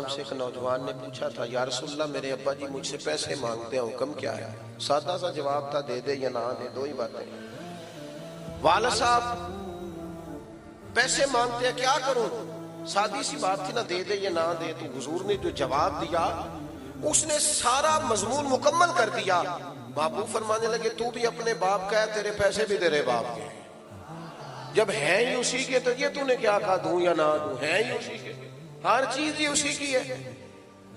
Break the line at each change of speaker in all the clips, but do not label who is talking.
سے ایک نوجوان نے پوچھا تھا، یا رسول اللہ میرے ابا جی مجھ سے پیسے مانگتے ہیں، حکم کیا ہے؟ سادہ سا جواب تھا، دے دے یا نہ دے، دو ہی باتیں۔ والد صاحب پیسے مانگتے ہیں، کیا کروں؟ سادی سی بات تھی نا، دے دے یا نہ دے۔ تو حضور نے جو جواب دیا اس نے سارا مضمون مکمل کر دیا۔ باپو فرمانے لگے تو بھی اپنے باپ کا ہے، تیرے پیسے بھی تیرے باپ کے، جب ہیں ہی اسی کے تو یہ تو نے کیا کہا دوں یا نہ دوں، ہیں ہی اسی کے، ہر چیز ہی اسی کی ہے۔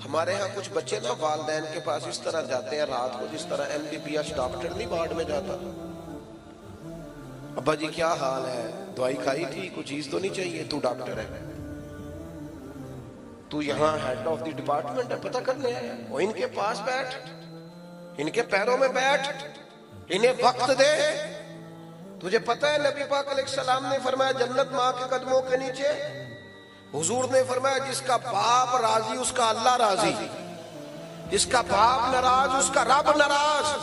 ہمارے ہاں کچھ بچے نا والدین کے پاس اس طرح جاتے ہیں رات کو جس طرح MBBS ڈاکٹر نہیں وارڈ میں جاتا، ابا جی کیا حال ہے، دوائی کھائی تھی، کوئی چیز تو نہیں چاہیے، تو ڈاکٹر ہے، تو یہاں ہیڈ آف دی ڈپارٹمنٹ ہے، پتہ کرنے آیا، وہ ان کے پاس بیٹھ، ان کے پیروں میں بیٹھ، انہیں وقت دے۔ تجھے پتہ ہے نبی پاک علیہ السلام نے فرمایا جنت ماں کے قدموں کے نیچے، حضور نے فرمایا جس کا باپ راضی اس کا اللہ راضی، جس کا باپ ناراض اس کا رب ناراض۔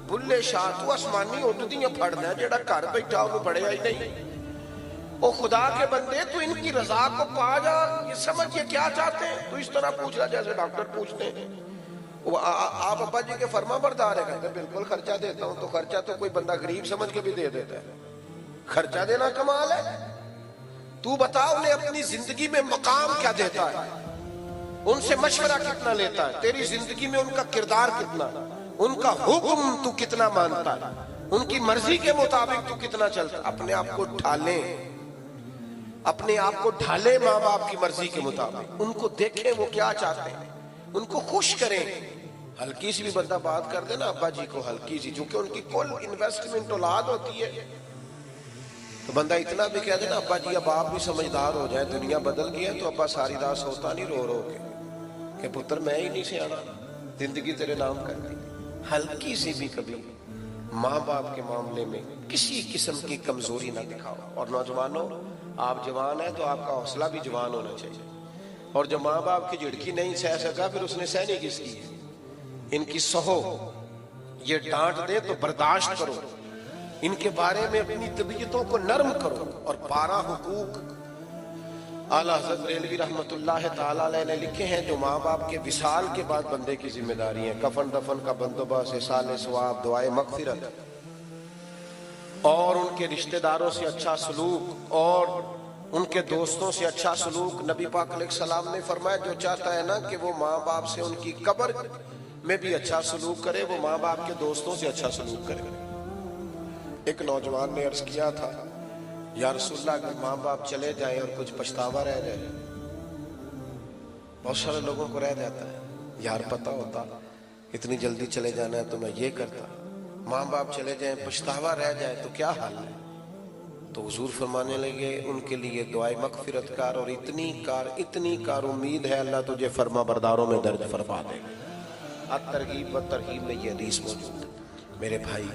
بلے شاہ تو آسمانی اٹھدیاں پھڑنا ہے، جڑا گھر بیٹھا وہ پڑھیا ہی نہیں۔ او خدا کے بندے تو ان کی رضا کو پا جا، یہ سمجھ یہ کیا چاہتے ہیں، تو اس طرح پوچھ رہا جیسے ڈاکٹر پوچھتے ہیں آپ ابا جی کے فرما بردار ہے، کہتے ہیں بالکل خرچہ دیتا ہوں۔ تو خرچہ تو کوئی بندہ غریب سمجھ کے بھی دے دیتا ہے، خرچہ دینا کمال ہے۔ تو بتا انہیں اپنی زندگی میں مقام کیا دیتا ہے، ان سے مشورہ کتنا لیتا ہے، تیری زندگی میں ان کا کردار کتنا، ان کا حکم تو کتنا مانتا ہے، ان کی مرضی کے مطابق تو کتنا چلتا ہے۔ اپنے آپ کو ڈھالیں، اپنے آپ کو ڈھالیں ماں باپ کی مرضی کے مطابق، ان کو دیکھیں وہ کیا چاہتے ہیں، ان کو خوش کریں۔ ہلکی سی بھی بندہ بات کر دے نا ابا جی کو، ہلکی سی، چونکہ ان کی کل انویسٹمنٹ اولاد ہوتی ہے، تو بندہ اتنا بھی کہہ دے نا ابا جی اب آپ بھی سمجھدار ہو جائیں، دنیا بدل گئی ہے، تو ابا ساری رات سوتا نہیں رو رو کے کہ پتر میں ہی نہیں سیانا، زندگی تیرے نام کر دی۔ ہلکی سی بھی کبھی ماں باپ کے معاملے میں کسی قسم کی کمزوری نہ دکھاؤ۔ اور نوجوانوں آپ جوان ہیں تو آپ کا حوصلہ بھی جوان ہونا چاہیے، اور جو ماں باپ کی جھڑکی نہیں سہ سکا پھر اس نے سہنی کس کی ہے، ان کی سہو، یہ ڈانٹ دے تو برداشت کرو، ان کے بارے میں اپنی طبیعتوں کو نرم کرو۔ اور 12 حقوق اعلیٰ حضرت بریلوی رحمت اللہ تعالیٰ علیہ نے لکھے ہیں جو ماں باپ کے وصال کے بعد بندے کی ذمہ داری ہیں: کفن دفن کا بندوبست، ایصال ثواب، دعائے مغفرت، اور ان کے رشتہ داروں سے اچھا سلوک، اور ان کے دوستوں سے اچھا سلوک۔ نبی پاک علیہ السلام نے فرمایا جو چاہتا ہے نا کہ وہ ماں باپ سے ان کی قبر میں بھی اچھا سلوک کرے، وہ ماں باپ کے دوستوں سے اچھا سلوک کرے۔ ایک نوجوان نے عرض کیا تھا، یا رسول اللہ اگر ماں باپ چلے جائیں اور کچھ پچھتاوا رہ جائے، بہت سارے لوگوں کو رہ جاتا ہے، یار پتہ ہوتا اتنی جلدی چلے جانا ہے تو میں یہ کرتا، ماں باپ چلے جائیں پچھتاوا رہ جائے تو کیا حال ہے؟ تو حضور فرمانے لگے ان کے لیے دعائے مغفرت کار، اور اتنی کار امید ہے اللہ تجھے فرما برداروں میں درج فرما دے گا۔ الترغیب و ترہیب میں یہ حدیث موجود ہے۔ میرے بھائی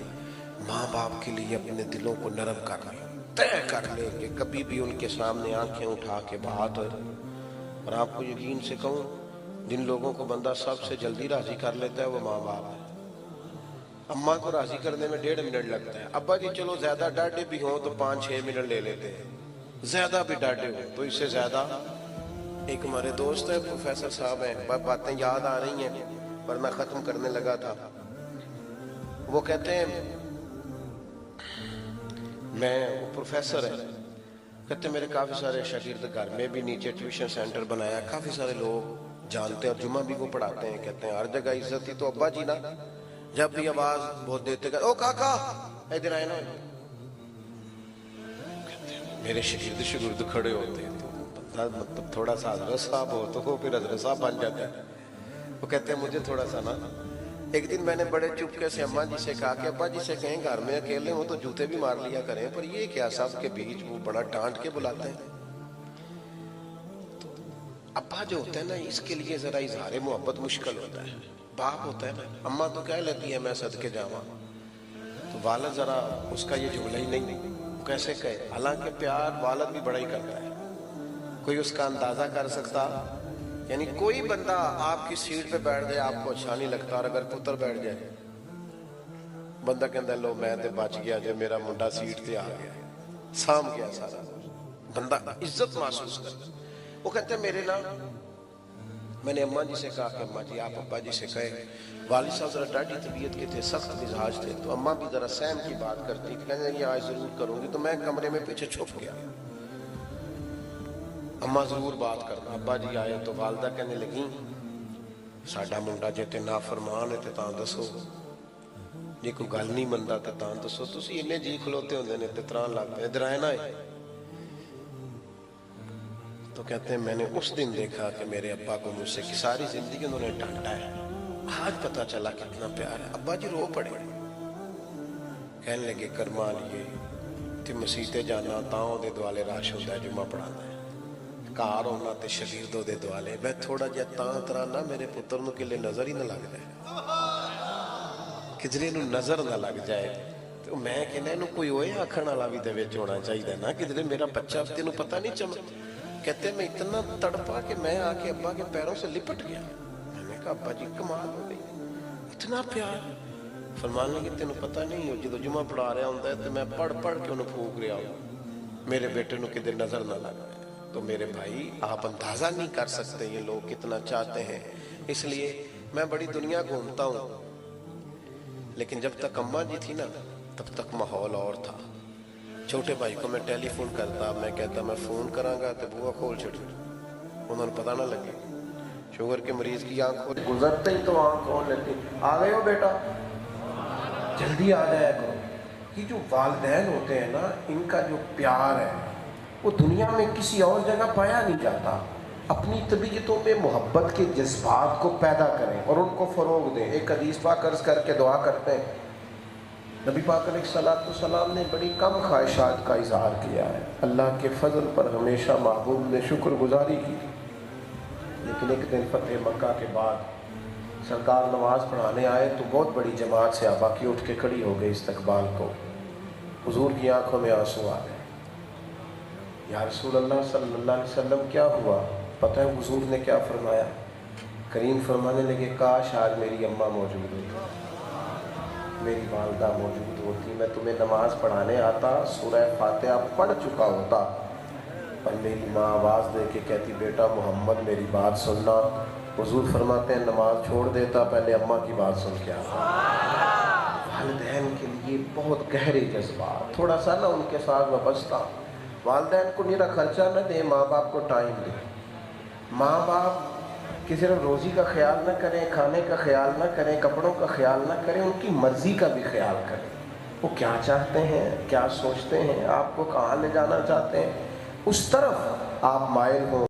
ماں باپ کے لیے اپنے دلوں کو نرم کر لیں، طے کر لیں کہ کبھی بھی ان کے سامنے آنکھیں اٹھا کے بات۔ اور آپ کو یقین سے کہوں جن لوگوں کو بندہ سب سے جلدی راضی کر لیتا ہے وہ ماں باپ ہے۔ اماں کو راضی کرنے میں 1.5 منٹ لگتا ہے، ابا جی چلو زیادہ ڈاڈے بھی ہوں تو 5-6 منٹ لے لیتے ہیں، زیادہ بھی ڈاڈے ہوں تو اس سے زیادہ۔ ایک ہمارے دوست ہے پروفیسر صاحب ہیں، باتیں یاد آ رہی ہیں پر میں ختم کرنے لگا تھا۔ وہ کہتے ہیں وہ پروفیسر ہے، کہتے ہیں میرے کافی سارے شاگرد گھر میں بھی نیچے ٹیوشن سینٹر بنایا، کافی سارے لوگ جانتے ہیں اور جمعہ بھی وہ پڑھاتے ہیں، کہتے ہیں ہر جگہ عزت ہی تو ابا جی نا، جب بھی آواز بہت دیتے گا او کاکا ادھر آئے نا، میرے شاگرد کھڑے ہوتے ہیں تو مطلب تھوڑا سا حضرت صاحب ہو تو وہ پھر حضرت صاحب بن جاتا ہے۔ وہ کہتے ہیں مجھے تھوڑا سا نا، ایک دن میں نے بڑے چپکے سے اماں جی سے کہا کہ ابا جی سے کہیں گھر میں اکیلے ہوں تو جوتے بھی مار لیا کریں، پر یہ کیا سب کے بیچ وہ بڑا ڈانٹ کے بلاتے ہیں۔ ابا جو ہوتا ہے نا اس کے لیے ذرا اظہار محبت مشکل ہوتا ہے، باپ ہوتا ہے نا، اماں تو کہہ لیتی ہے میں صدقے جاواں، تو والد ذرا اس کا یہ جملہ ہی نہیں، کیسے کہے، حالانکہ پیار والد بھی بڑا ہی کرتا ہے، کوئی اس کا اندازہ کر سکتا، یعنی کوئی بندہ آپ کی سیٹ پہ بیٹھ جائے آپ کو اچھا نہیں لگتا، اور اگر پتر بیٹھ جائے بندہ کہتا ہے لو میں تے بچ گیا جو میرا منڈا سیٹ تے آ گیا، سام گیا سارا، بندہ عزت محسوس کرتا۔ وہ کہتے ہیں میرے نا میں نے اماں جی سے کہا کہ اماں جی آپ ابا جی سے کہے والد صاحب ذرا ڈاڈی طبیعت کے تھے، سخت مزاج تھے، تو اماں بھی ذرا سہم کی بات کرتی، کہنے لگی آج ضرور کروں گی، تو میں کمرے میں پیچھے چھپ گیا، اماں ضرور بات کرنا۔ ابا جی آئے تو والدہ کہنے لگی ساڈا منڈا جے تے نافرمان ہے تے تاں دسو، جے کوئی گل نہیں مندا تے تاں دسو، تسی انہیں جی کھلوتے ہوندے نے تے تران لگتے ہیں، ادھر آئے نہ ہے۔ تو کہتے ہیں میں نے اس دن دیکھا کہ میرے ابا کو مجھ سے ساری زندگی انہوں نے ڈانٹا ہے، آج پتہ چلا کتنا پیار ہے۔ ابا جی رو پڑے، کہنے لگے کرما لیے تے مسیتے جانا تاں دے دوالے راش ہوتا ہے جمعہ پڑھانا ہے، کار ہونا تے شگیردوں دے دوالے، میں تھوڑا جا تاں ترانا میرے پتر نو کلے نظر ہی نہ لگ جائے، کدھرے نو نظر نہ لگ جائے، تو میں کہنا انہوں کوئی ہوئے آکھن والا بھی دے وچ ہونا چاہیے نا، کدھرے میرا بچہ تینوں پتہ نہیں چمک۔ کہتے ہیں میں اتنا تڑپا کہ میں آ کے ابا کے پیروں سے لپٹ گیا، میں نے کہا ابا جی کمال ہو گئی، اتنا پیار۔ فرمان لگے تینوں پتہ نہیں ہو جدو جمعہ پڑھا رہا ہوں تو میں پڑھ پڑھ کے انہوں پھوک رہا ہوں، میرے بیٹے نو کدھر نظر نہ لگ جائے۔ تو میرے بھائی آپ اندازہ نہیں کر سکتے یہ لوگ کتنا چاہتے ہیں، اس لیے میں بڑی دنیا گھومتا ہوں، لیکن جب تک اماں جی تھی نا تب تک ماحول اور تھا۔ چھوٹے بھائی کو میں ٹیلی فون کرتا، میں کہتا میں فون کراں گا تو بوہا کھول چھڑ، انہوں نے پتہ نہ لگے، شوگر کے مریض کی آنکھ کھول گزرتے ہی تو آنکھ کھول لیتے، آ گئے ہو بیٹا جلدی آ جایا کرو۔ یہ جو والدین ہوتے ہیں نا ان کا جو پیار ہے وہ دنیا میں کسی اور جگہ پایا نہیں جاتا۔ اپنی طبیعتوں میں محبت کے جذبات کو پیدا کریں اور ان کو فروغ دیں۔ ایک حدیث پاک عرض کر کے دعا کرتے ہیں، نبی پاک علیہ السلام نے بڑی کم خواہشات کا اظہار کیا ہے، اللہ کے فضل پر ہمیشہ محبوب نے شکر گزاری کی، لیکن ایک دن فتح مکہ کے بعد سرکار نماز پڑھانے آئے تو بہت بڑی جماعت سے آبا کی اٹھ کے کھڑی ہو گئی استقبال کو، حضور کی آنکھوں میں آنسو آ گئے، یا رسول اللہ صلی اللہ علیہ وسلم کیا ہوا؟ پتہ ہے حضور نے کیا فرمایا؟ کریم فرمانے لگے کاش آج میری اماں موجود ہوتی، میری والدہ موجود ہوتی، میں تمہیں نماز پڑھانے آتا سورہ فاتحہ پڑھ چکا ہوتا، اور میری ماں آواز دے کے کہتی بیٹا محمد میری بات سننا، حضور فرماتے ہیں نماز چھوڑ دیتا پہلے اماں کی بات سن کے آتا۔ والدین کے لیے بہت گہرے جذبات، تھوڑا سا نا ان کے ساتھ میں بچتا، والدین کو میرا خرچہ نہ دے، ماں باپ کو ٹائم دے، ماں باپ کہ صرف روزی کا خیال نہ کریں، کھانے کا خیال نہ کریں، کپڑوں کا خیال نہ کریں، ان کی مرضی کا بھی خیال کریں، وہ کیا چاہتے ہیں، کیا سوچتے ہیں، آپ کو کہاں لے جانا چاہتے ہیں، اس طرف آپ مائل ہوں۔